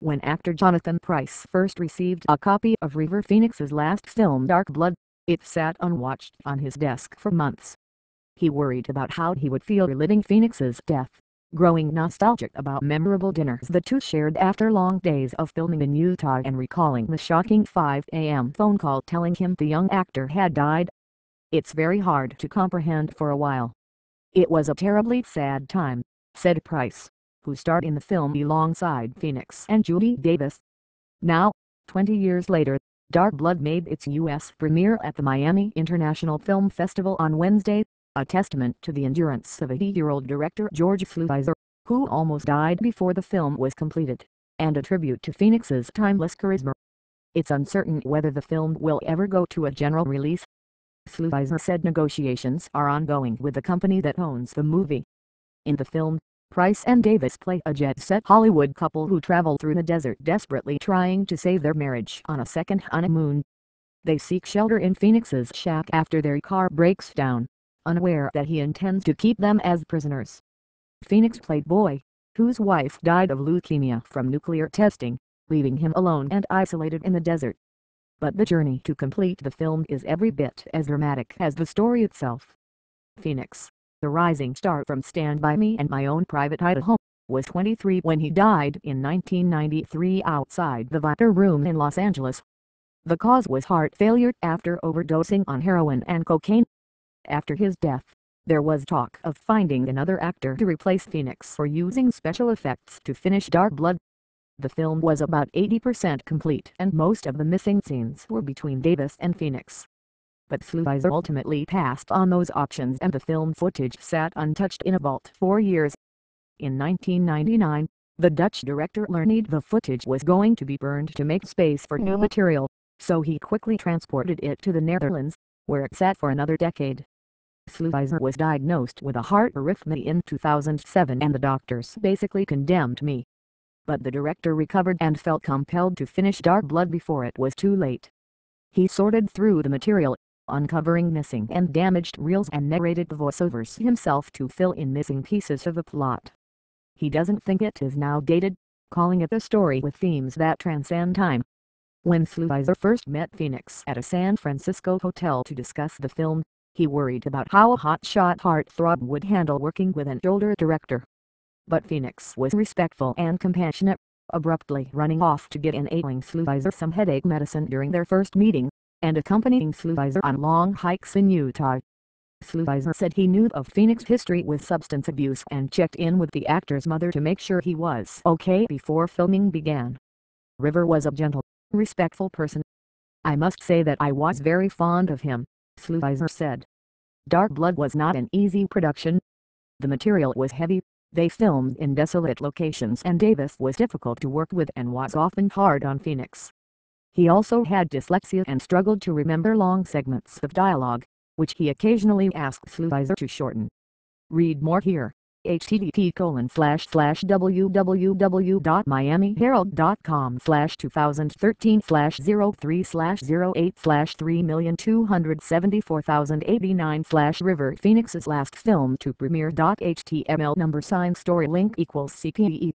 When actor Jonathan Pryce first received a copy of River Phoenix's last film Dark Blood, it sat unwatched on his desk for months. He worried about how he would feel reliving Phoenix's death, growing nostalgic about memorable dinners the two shared after long days of filming in Utah and recalling the shocking 5 a.m. phone call telling him the young actor had died. "It's very hard to comprehend for a while. It was a terribly sad time," said Pryce, who starred in the film alongside Phoenix and Judy Davis. Now, 20 years later, Dark Blood made its U.S. premiere at the Miami International Film Festival on Wednesday, a testament to the endurance of 80-year-old director George Sluizer, who almost died before the film was completed, and a tribute to Phoenix's timeless charisma. "It's uncertain whether the film will ever go to a general release," Sluizer said. "Negotiations are ongoing with the company that owns the movie." In the film, Pryce and Davis play a jet-set Hollywood couple who travel through the desert desperately trying to save their marriage on a second honeymoon. They seek shelter in Phoenix's shack after their car breaks down, unaware that he intends to keep them as prisoners. Phoenix played Boy, whose wife died of leukemia from nuclear testing, leaving him alone and isolated in the desert. But the journey to complete the film is every bit as dramatic as the story itself. Phoenix, the rising star from Stand By Me and My Own Private Idaho, was 23 when he died in 1993 outside the Viper Room in Los Angeles. The cause was heart failure after overdosing on heroin and cocaine. After his death, there was talk of finding another actor to replace Phoenix or using special effects to finish Dark Blood. The film was about 80% complete and most of the missing scenes were between Davis and Phoenix. But Sluizer ultimately passed on those options and the film footage sat untouched in a vault for years. In 1999, the Dutch director learned the footage was going to be burned to make space for new material, so he quickly transported it to the Netherlands, where it sat for another decade. Sluizer was diagnosed with a heart arrhythmia in 2007 and the doctors basically condemned me. But the director recovered and felt compelled to finish Dark Blood before it was too late. He sorted through the material, uncovering missing and damaged reels and narrated the voiceovers himself to fill in missing pieces of the plot. He doesn't think it is now dated, calling it a story with themes that transcend time. When Sluizer first met Phoenix at a San Francisco hotel to discuss the film, he worried about how a hotshot heartthrob would handle working with an older director. But Phoenix was respectful and compassionate, abruptly running off to get an ailing Sluizer some headache medicine during their first meeting, and accompanying Sluizer on long hikes in Utah. Sluizer said he knew of Phoenix's history with substance abuse and checked in with the actor's mother to make sure he was okay before filming began. River was a gentle, respectful person. "I must say that I was very fond of him," Sluizer said. Dark Blood was not an easy production. The material was heavy, they filmed in desolate locations and Davis was difficult to work with and was often hard on Phoenix. He also had dyslexia and struggled to remember long segments of dialogue, which he occasionally asked Sluizer to shorten. Read more here. http://www.miamiherald.com/2013/08/3,274,089/River Phoenix's last film to premiere. HTML #story link =CPE